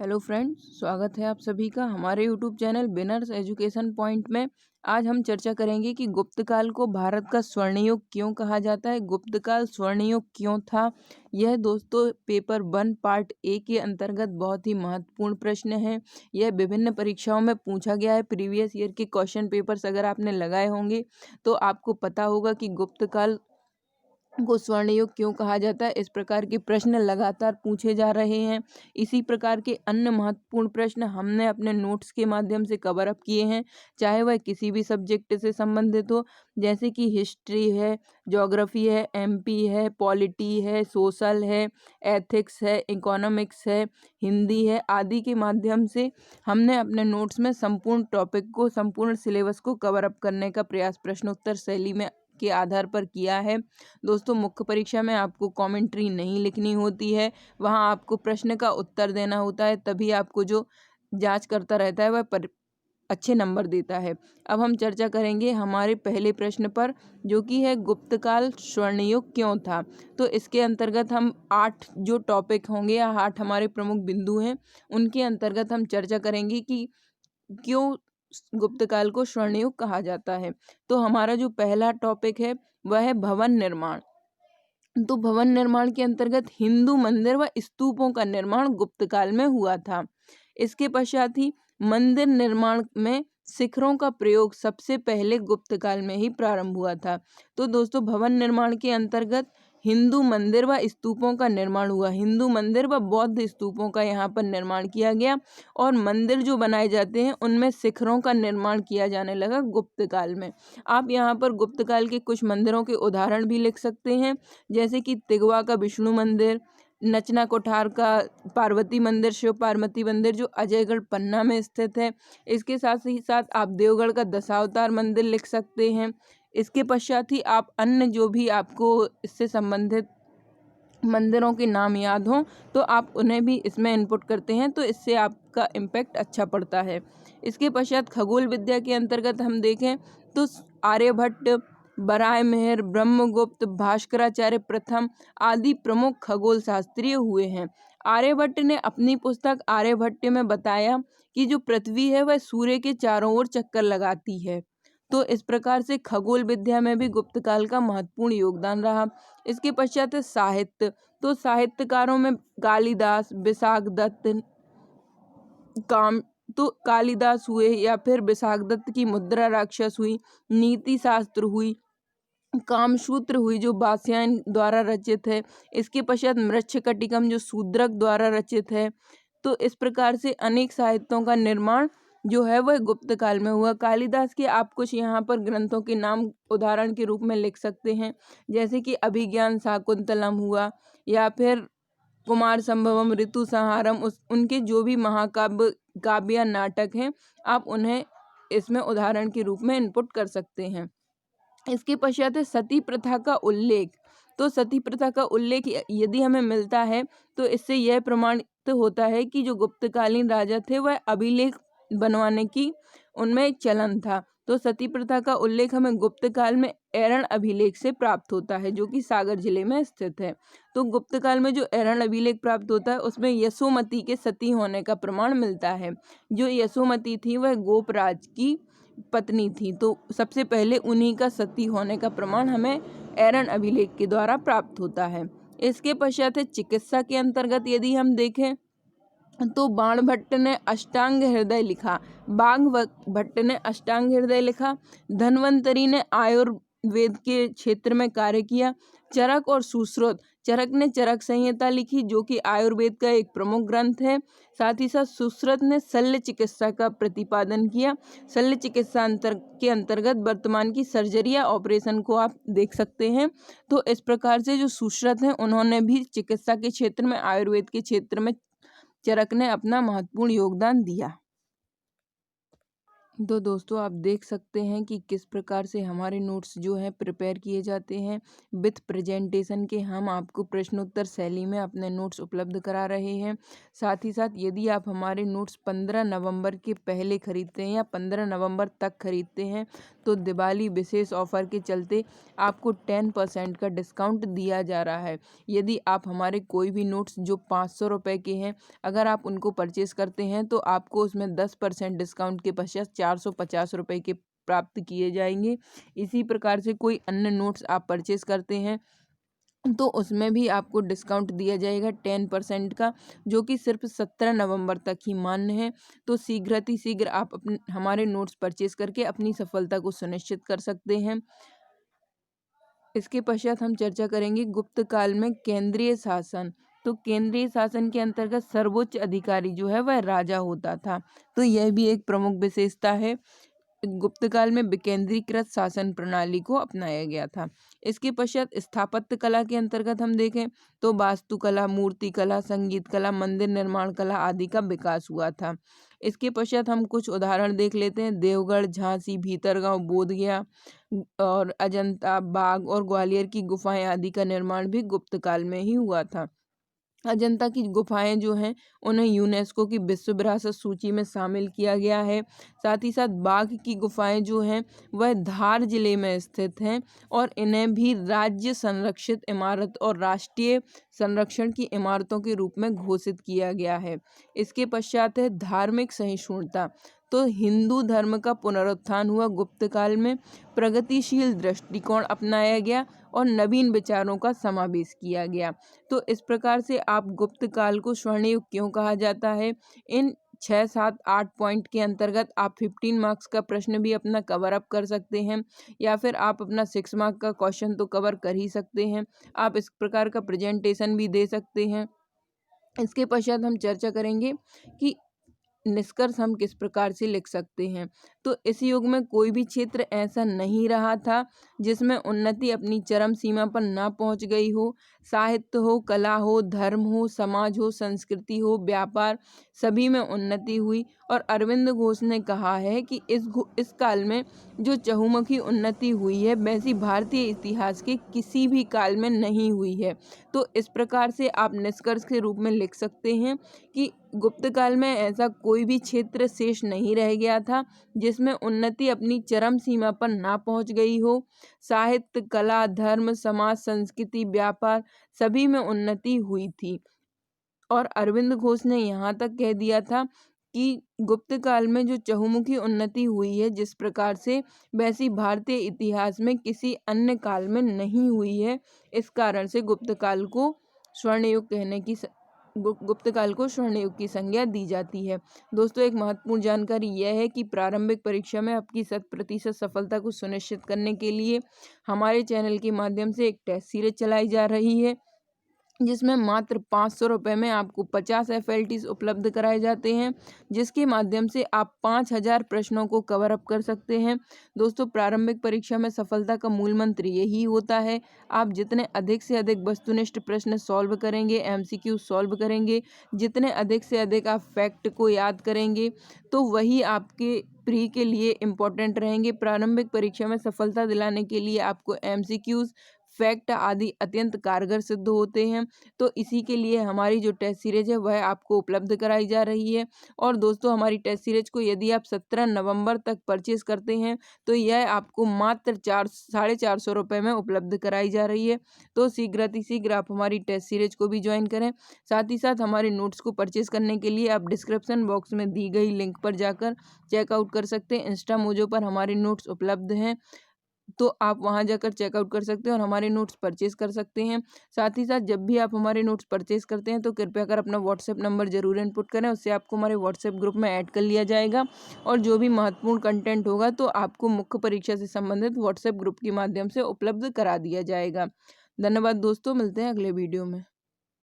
Hello friends, स्वागत है आप सभी का हमारे यूट्यूब चैनल बिनर्स एजुकेशन पॉइंट में। आज हम चर्चा करेंगे कि गुप्तकाल को भारत का स्वर्ण युग क्यों कहा जाता है। गुप्तकाल स्वर्ण युग क्यों था। यह दोस्तों पेपर 1 पार्ट ए के अंतर्गत बहुत ही महत्वपूर्ण प्रश्न है। यह विभिन्न परीक्षाओं में पूछा गया है। प्रीवियस ईयर के क्वेश्चन पेपर्स अगर आपने लगाए होंगे तो आपको पता होगा कि गुप्तकाल को स्वर्ण युग क्यों कहा जाता है। इस प्रकार के प्रश्न लगातार पूछे जा रहे हैं। इसी प्रकार के अन्य महत्वपूर्ण प्रश्न हमने अपने नोट्स के माध्यम से कवर अप किए हैं, चाहे वह किसी भी सब्जेक्ट से संबंधित हो, जैसे कि हिस्ट्री है, ज्योग्राफी है, एमपी है, पॉलिटी है, सोशल है, एथिक्स है, इकोनॉमिक्स है, हिंदी है आदि के माध्यम से हमने अपने नोट्स में संपूर्ण टॉपिक को, संपूर्ण सिलेबस को कवर अप करने का प्रयास प्रश्नोत्तर शैली में के आधार पर किया है। दोस्तों मुख्य परीक्षा में आपको कमेंट्री नहीं लिखनी होती है, वहाँ आपको प्रश्न का उत्तर देना होता है, तभी आपको जो जांच करता रहता है वह अच्छे नंबर देता है। अब हम चर्चा करेंगे हमारे पहले प्रश्न पर, जो कि है गुप्तकाल स्वर्ण युग क्यों था। तो इसके अंतर्गत हम 8 जो टॉपिक होंगे या 8 हमारे प्रमुख बिंदु हैं, उनके अंतर्गत हम चर्चा करेंगे कि क्यों गुप्तकाल को स्वर्ण युग कहा जाता है। तो हमारा जो पहला टॉपिक है वह है भवन निर्माण। तो भवन निर्माण के अंतर्गत हिंदू मंदिर व स्तूपों का निर्माण गुप्तकाल में हुआ था। इसके पश्चात ही मंदिर निर्माण में शिखरों का प्रयोग सबसे पहले गुप्तकाल में ही प्रारंभ हुआ था। तो दोस्तों भवन निर्माण के अंतर्गत हिंदू मंदिर व स्तूपों का निर्माण हुआ। हिंदू मंदिर व बौद्ध स्तूपों का यहाँ पर निर्माण किया गया और मंदिर जो बनाए जाते हैं उनमें शिखरों का निर्माण किया जाने लगा गुप्तकाल में। आप यहाँ पर गुप्तकाल के कुछ मंदिरों के उदाहरण भी लिख सकते हैं, जैसे कि तिगवा का विष्णु मंदिर, नचना कोठार का पार्वती मंदिर, शिव पार्वती मंदिर जो अजयगढ़ पन्ना में स्थित है। इसके साथ ही साथ आप देवगढ़ का दशावतार मंदिर लिख सकते हैं। इसके पश्चात ही आप अन्य जो भी आपको इससे संबंधित मंदिरों के नाम याद हों तो आप उन्हें भी इसमें इनपुट करते हैं, तो इससे आपका इम्पैक्ट अच्छा पड़ता है। इसके पश्चात खगोल विद्या के अंतर्गत हम देखें तो आर्यभट्ट, बराहमिहिर, ब्रह्मगुप्त, भास्कराचार्य प्रथम आदि प्रमुख खगोल शास्त्री हुए हैं। आर्यभट्ट ने अपनी पुस्तक आर्यभट्ट में बताया कि जो पृथ्वी है वह सूर्य के चारों ओर चक्कर लगाती है। तो इस प्रकार से खगोल विद्या में भी गुप्तकाल का महत्वपूर्ण योगदान रहा। इसके पश्चात है साहित्य। तो साहित्यकारों में कालिदास, विशाख दत्त, काम तो कालिदास हुए या फिर विशाख दत्त की मुद्रा राक्षस हुई, नीति शास्त्र हुई, कामसूत्र हुई जो वात्स्यायन द्वारा रचित है। इसके पश्चात मृच्छकटिकम जो शूद्रक द्वारा रचित है। तो इस प्रकार से अनेक साहित्यों का निर्माण जो है वह गुप्त काल में हुआ। कालिदास के आप कुछ यहाँ पर ग्रंथों के नाम उदाहरण के रूप में लिख सकते हैं, जैसे कि अभिज्ञान शाकुंतलम हुआ या फिर कुमार संभवम, ऋतु संहारम, उनके जो भी महाकाव्य काव्य या नाटक हैं आप उन्हें इसमें उदाहरण के रूप में इनपुट कर सकते हैं। इसके पश्चात है सती प्रथा का उल्लेख। तो सती प्रथा का उल्लेख यदि हमें मिलता है तो इससे यह प्रमाणित होता है कि जो गुप्तकालीन राजा थे वह अभिलेख बनवाने की उनमें एक चलन था। तो सती प्रथा का उल्लेख हमें गुप्त काल में एरण अभिलेख से प्राप्त होता है, जो कि सागर जिले में स्थित है। तो गुप्त काल में जो एरण अभिलेख प्राप्त होता है उसमें यशोमती के सती होने का प्रमाण मिलता है। जो यशोमती थी वह गोपराज की पत्नी थी, तो सबसे पहले उन्हीं का सती होने का प्रमाण हमें एरण अभिलेख के द्वारा प्राप्त होता है। इसके पश्चात है चिकित्सा के अंतर्गत यदि हम देखें तो बाण भट्ट ने अष्टांग हृदय लिखा, बाघ भट्ट ने अष्टांग हृदय लिखा, धन्वंतरी ने आयुर्वेद के क्षेत्र में कार्य किया, चरक और सुश्रुत, चरक ने चरक संहिता लिखी जो कि आयुर्वेद का एक प्रमुख ग्रंथ है। साथ ही साथ सुश्रुत ने शल्य चिकित्सा का प्रतिपादन किया। शल्य चिकित्सा के अंतर्गत वर्तमान की सर्जरी या ऑपरेशन को आप देख सकते हैं। तो इस प्रकार से जो सुश्रुत हैं उन्होंने भी चिकित्सा के क्षेत्र में, आयुर्वेद के क्षेत्र में चरक ने अपना महत्वपूर्ण योगदान दिया। तो दोस्तों आप देख सकते हैं कि किस प्रकार से हमारे नोट्स जो हैं प्रिपेयर किए जाते हैं विथ प्रेजेंटेशन के। हम आपको प्रश्नोत्तर शैली में अपने नोट्स उपलब्ध करा रहे हैं। साथ ही साथ यदि आप हमारे नोट्स 15 नवंबर के पहले खरीदते हैं या 15 नवंबर तक खरीदते हैं तो दिवाली विशेष ऑफर के चलते आपको 10% का डिस्काउंट दिया जा रहा है। यदि आप हमारे कोई भी नोट्स जो 500 रुपये के हैं अगर आप उनको परचेस करते हैं तो आपको उसमें 10% डिस्काउंट के पश्चात 450 रुपये के प्राप्त किए जाएंगे। इसी प्रकार से कोई अन्य नोट्स आप परचेस करते हैं तो उसमें भी आपको डिस्काउंट दिया जाएगा 10% का, जो कि सिर्फ 17 नवंबर तक ही मान्य है। तो शीघ्र आप अपने हमारे नोट्स परचेस करके अपनी सफलता को सुनिश्चित कर सकते हैं। इसके पश्चात हम चर्चा करेंगे गुप्त काल में केंद्रीय शासन। तो केंद्रीय शासन के अंतर्गत सर्वोच्च अधिकारी जो है वह राजा होता था। तो यह भी एक प्रमुख विशेषता है। गुप्त काल में विकेंद्रीकृत शासन प्रणाली को अपनाया गया था। इसके पश्चात स्थापत्य कला के अंतर्गत हम देखें तो वास्तुकला, मूर्ति कला, संगीत कला, मंदिर निर्माण कला आदि का विकास हुआ था। इसके पश्चात हम कुछ उदाहरण देख लेते हैं। देवगढ़, झांसी, भीतरगांव, बोधगया और अजंता, बाग और ग्वालियर की गुफाएं आदि का निर्माण भी गुप्त काल में ही हुआ था। अजंता की गुफाएं जो हैं उन्हें यूनेस्को की विश्व विरासत सूची में शामिल किया गया है। साथ ही साथ बाघ की गुफाएं जो हैं वह धार जिले में स्थित हैं और इन्हें भी राज्य संरक्षित इमारत और राष्ट्रीय संरक्षण की इमारतों के रूप में घोषित किया गया है। इसके पश्चात है धार्मिक सहिष्णुता। तो हिंदू धर्म का पुनरुत्थान हुआ गुप्त काल में। प्रगतिशील दृष्टिकोण अपनाया गया और नवीन विचारों का समावेश किया गया। तो इस प्रकार से आप गुप्त काल को स्वर्ण युग क्यों कहा जाता है, इन 6, 7, 8 पॉइंट के अंतर्गत आप 15 मार्क्स का प्रश्न भी अपना कवर अप कर सकते हैं या फिर आप अपना 6 मार्क का क्वेश्चन तो कवर कर ही सकते हैं। आप इस प्रकार का प्रेजेंटेशन भी दे सकते हैं। इसके पश्चात हम चर्चा करेंगे कि निष्कर्ष हम किस प्रकार से लिख सकते हैं। तो इस युग में कोई भी क्षेत्र ऐसा नहीं रहा था जिसमें उन्नति अपनी चरम सीमा पर ना पहुंच गई हो। साहित्य हो, कला हो, धर्म हो, समाज हो, संस्कृति हो, व्यापार, सभी में उन्नति हुई। और अरविंद घोष ने कहा है कि इस काल में जो चहुमुखी उन्नति हुई है वैसी भारतीय इतिहास के किसी भी काल में नहीं हुई है। तो इस प्रकार से आप निष्कर्ष के रूप में लिख सकते हैं कि गुप्त काल में ऐसा कोई भी क्षेत्र शेष नहीं रह गया था जिसमें उन्नति अपनी चरम सीमा पर ना पहुंच गई हो। साहित्य, कला, धर्म, समाज, संस्कृति, व्यापार सभी में उन्नति हुई थी। और अरविंद घोष ने यहाँ तक कह दिया था कि गुप्त काल में जो चहुमुखी उन्नति हुई है जिस प्रकार से वैसी भारतीय इतिहास में किसी अन्य काल में नहीं हुई है। इस कारण से गुप्त काल को स्वर्ण युग गुप्त काल को स्वर्ण युग की संज्ञा दी जाती है। दोस्तों एक महत्वपूर्ण जानकारी यह है कि प्रारंभिक परीक्षा में आपकी 100% सफलता को सुनिश्चित करने के लिए हमारे चैनल के माध्यम से एक टेस्ट सीरीज चलाई जा रही है जिसमें मात्र 500 रुपये में आपको 50 FLTs उपलब्ध कराए जाते हैं, जिसके माध्यम से आप 5000 प्रश्नों को कवर अप कर सकते हैं। दोस्तों प्रारंभिक परीक्षा में सफलता का मूल मंत्र यही होता है, आप जितने अधिक से अधिक वस्तुनिष्ठ प्रश्न सॉल्व करेंगे, MCQ सॉल्व करेंगे, जितने अधिक से अधिक आप फैक्ट को याद करेंगे तो वही आपके प्री के लिए इम्पोर्टेंट रहेंगे। प्रारंभिक परीक्षा में सफलता दिलाने के लिए आपको MCQs, फैक्ट आदि अत्यंत कारगर सिद्ध होते हैं। तो इसी के लिए हमारी जो टेस्ट सीरीज है वह आपको उपलब्ध कराई जा रही है। और दोस्तों हमारी टेस्ट सीरीज को यदि आप 17 नवंबर तक परचेज करते हैं तो यह आपको मात्र 450 रुपये में उपलब्ध कराई जा रही है। तो शीघ्र आप हमारी टेस्ट सीरीज को भी ज्वाइन करें। साथ ही साथ हमारे नोट्स को परचेज करने के लिए आप डिस्क्रिप्शन बॉक्स में दी गई लिंक पर जाकर चेकआउट कर सकते हैं। इंस्टा मोजो पर हमारे नोट्स उपलब्ध हैं, तो आप वहां जाकर चेकआउट कर सकते हैं और हमारे नोट्स परचेज कर सकते हैं। साथ ही साथ जब भी आप हमारे नोट्स परचेज करते हैं तो कृपया कर अपना व्हाट्सएप नंबर जरूर इनपुट करें, उससे आपको हमारे व्हाट्सएप ग्रुप में ऐड कर लिया जाएगा और जो भी महत्वपूर्ण कंटेंट होगा तो आपको मुख्य परीक्षा से संबंधित व्हाट्सएप ग्रुप के माध्यम से उपलब्ध करा दिया जाएगा। धन्यवाद दोस्तों, मिलते हैं अगले वीडियो में।